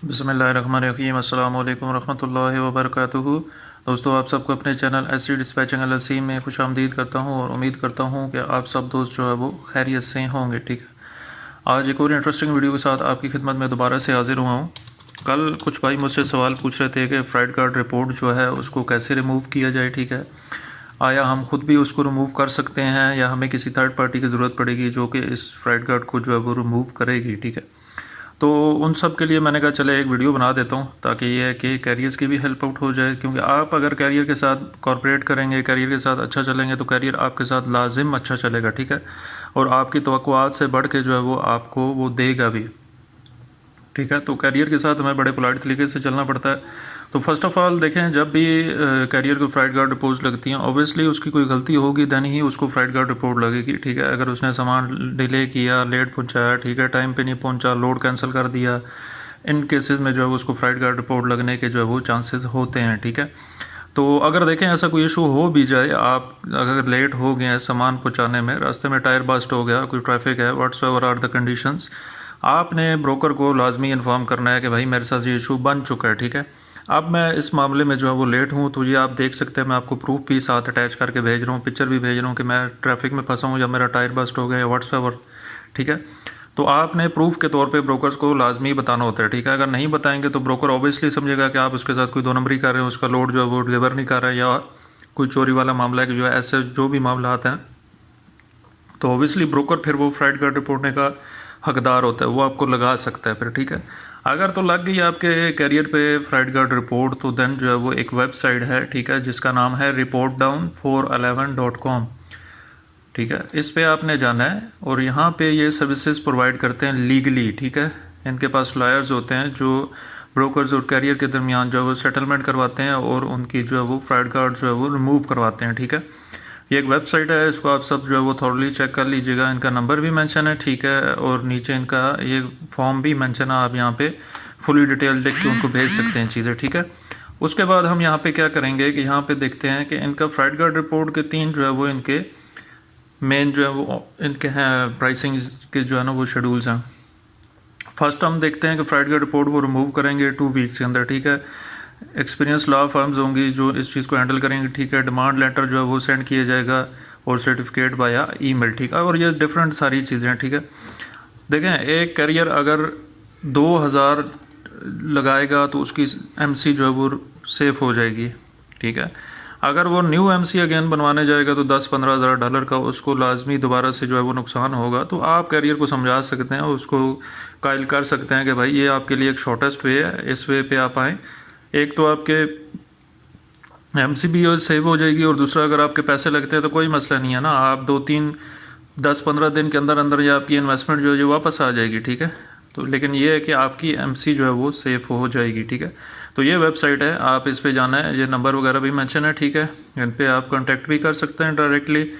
बिस्मिल्लाहिर्रहमानिर्रहीम। अस्सलाम वालेकुम रहमतुल्लाहि व बरकातुहू। दोस्तों, आप सबको अपने चैनल एससी डिस्पैचिंग एलएलसी में खुशामदीद करता हूं और उम्मीद करता हूं कि आप सब दोस्त जो है वो खैरियत से होंगे। ठीक है, आज एक और इंटरेस्टिंग वीडियो के साथ आपकी खिदमत में दोबारा से हाजिर हुआ हूँ। कल कुछ भाई मुझसे सवाल पूछ रहे थे कि फ्राइड कार्ड रिपोर्ट जो है उसको कैसे रिमूव किया जाए। ठीक है, आया हम खुद भी उसको रिमूव कर सकते हैं या हमें किसी थर्ड पार्टी की ज़रूरत पड़ेगी जो कि इस फ्राइड कार्ड को जो है वो रिमूव करेगी। ठीक है, तो उन सब के लिए मैंने कहा चले एक वीडियो बना देता हूँ ताकि ये है कि कैरियर्स की भी हेल्प आउट हो जाए, क्योंकि आप अगर कैरियर के साथ कॉर्पोरेट करेंगे, कैरियर के साथ अच्छा चलेंगे तो कैरियर आपके साथ लाजिम अच्छा चलेगा। ठीक है, और आपकी तवक्कुआत से बढ़ के जो है वो आपको वो देगा भी। ठीक है, तो कैरियर के साथ हमें बड़े पोलाइट तरीके से चलना पड़ता है। तो फर्स्ट ऑफ ऑल देखें, जब भी कैरियर को फ्राइड कार्ड रिपोर्ट लगती हैं, ऑब्वियसली उसकी कोई गलती होगी देन ही उसको फ्राइड कार्ड रिपोर्ट लगेगी। ठीक है, अगर उसने सामान डिले किया, लेट पहुंचाया, ठीक है, टाइम पे नहीं पहुंचा, लोड कैंसिल कर दिया, इन केसेस में जो है उसको फ्राइड कार्ड रिपोर्ट लगने के जो है वो चांसेस होते हैं। ठीक है, तो अगर देखें ऐसा कोई इशू हो भी जाए, आप अगर लेट हो गए हैं सामान पहुंचाने में, रास्ते में टायर बस्ट हो गया, कोई ट्रैफिक है, व्हाट्सएवर आर द कंडीशंस, आपने ब्रोकर को लाजमी इन्फॉर्म करना है कि भाई मेरे साथ ये इशू बन चुका है। ठीक है, अब मैं इस मामले में जो है वो लेट हूँ, तो ये आप देख सकते हैं, मैं आपको प्रूफ भी साथ अटैच करके भेज रहा हूँ, पिक्चर भी भेज रहा हूँ कि मैं ट्रैफिक में फंसा हूँ या मेरा टायर बस्ट हो गया या व्हाट्सएवर। ठीक है, तो आपने प्रूफ के तौर पे ब्रोकर्स को लाजमी बताना होता है। ठीक है, अगर नहीं बताएंगे तो ब्रोकर ऑब्वियसली समझेगा कि आप उसके साथ कोई दो नंबरी कर रहे हैं, उसका लोड जो है वो डिलीवर नहीं कर रहा है या कोई चोरी वाला मामला है कि जो है, ऐसे जो भी मामला आते हैं तो ऑब्वियसली ब्रोकर फिर वो फ्राइड कार्ड रिपोर्टने का हकदार होता है, वो आपको लगा सकता है फिर। ठीक है, अगर तो लग गई आपके कैरियर पे फ्राइड कार्ड रिपोर्ट तो देन जो है वो एक वेबसाइट है, ठीक है, जिसका नाम है reportdown411.com। ठीक है, इस पे आपने जाना है और यहाँ पे ये सर्विसेज प्रोवाइड करते हैं लीगली। ठीक है, इनके पास फ्लायर्स होते हैं जो ब्रोकर्स और कैरियर के दरमियान जो है वो सेटलमेंट करवाते हैं और उनकी जो है वो फ्राइड कार्ड जो है वो रिमूव करवाते हैं। ठीक है, ये एक वेबसाइट है, इसको आप सब जो है वो थॉरली चेक कर लीजिएगा। इनका नंबर भी मेंशन है, ठीक है, और नीचे इनका ये फॉर्म भी मेंशन है, आप यहाँ पे फुली डिटेल लिख के उनको भेज सकते हैं चीज़ें। ठीक है, उसके बाद हम यहाँ पे क्या करेंगे कि यहाँ पे देखते हैं कि इनका फ्राइड कार्ड रिपोर्ट के तीन जो है वो इनके मेन जो है वो इनके हैं प्राइसिंग के जो है ना वो शेड्यूल्स हैं। फर्स्ट हम देखते हैं कि फ्राइड कार्ड रिपोर्ट वो रिमूव करेंगे 2 वीक्स के अंदर। ठीक है, एक्सपीरियंस लॉ फर्म्स होंगी जो इस चीज़ को हैंडल करेंगे। ठीक है, डिमांड लेटर जो है वो सेंड किया जाएगा और सर्टिफिकेट बाया ईमेल। ठीक है, और ये डिफरेंट सारी चीज़ें। ठीक है, देखें, एक कैरियर अगर 2000 लगाएगा तो उसकी एमसी जो है वो सेफ हो जाएगी। ठीक है, अगर वो न्यू एमसी अगेन बनवाने जाएगा तो 10-15 हज़ार डॉलर का उसको लाजमी दोबारा से जो है वो नुकसान होगा। तो आप कैरियर को समझा सकते हैं, उसको कायल कर सकते हैं कि भाई ये आपके लिए एक शॉर्टेस्ट वे है, इस वे पे आप आएँ। एक तो आपके एमसी भी सेव हो जाएगी और दूसरा अगर आपके पैसे लगते हैं तो कोई मसला नहीं है ना, आप 2-3-10-15 दिन के अंदर अंदर या आपकी इन्वेस्टमेंट जो है वापस आ जाएगी। ठीक है, तो लेकिन ये है कि आपकी एमसी जो है वो सेफ हो जाएगी। ठीक है, तो ये वेबसाइट है, आप इस पे जाना है, ये नंबर वगैरह भी मेंशन है। ठीक है, इन पे आप कांटेक्ट भी कर सकते हैं डायरेक्टली,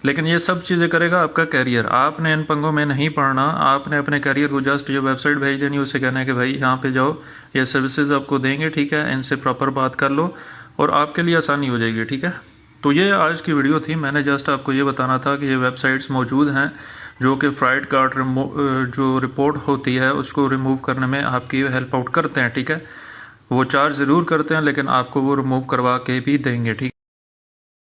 लेकिन ये सब चीज़ें करेगा आपका कैरियर। आपने इन पंगों में नहीं पड़ना, आपने अपने कैरियर को जस्ट ये वेबसाइट भेज देनी, उसे कहना है कि भाई यहाँ पे जाओ, ये सर्विसेज आपको देंगे। ठीक है, इनसे प्रॉपर बात कर लो और आपके लिए आसानी हो जाएगी। ठीक है, तो ये आज की वीडियो थी, मैंने जस्ट आपको ये बताना था कि ये वेबसाइट्स मौजूद हैं जो कि फ्राइड कार्ड जो रिपोर्ट होती है उसको रिमूव करने में आपकी हेल्प आउट करते हैं। ठीक है, वो चार्ज ज़रूर करते हैं लेकिन आपको वो रिमूव करवा के भी देंगे। ठीक।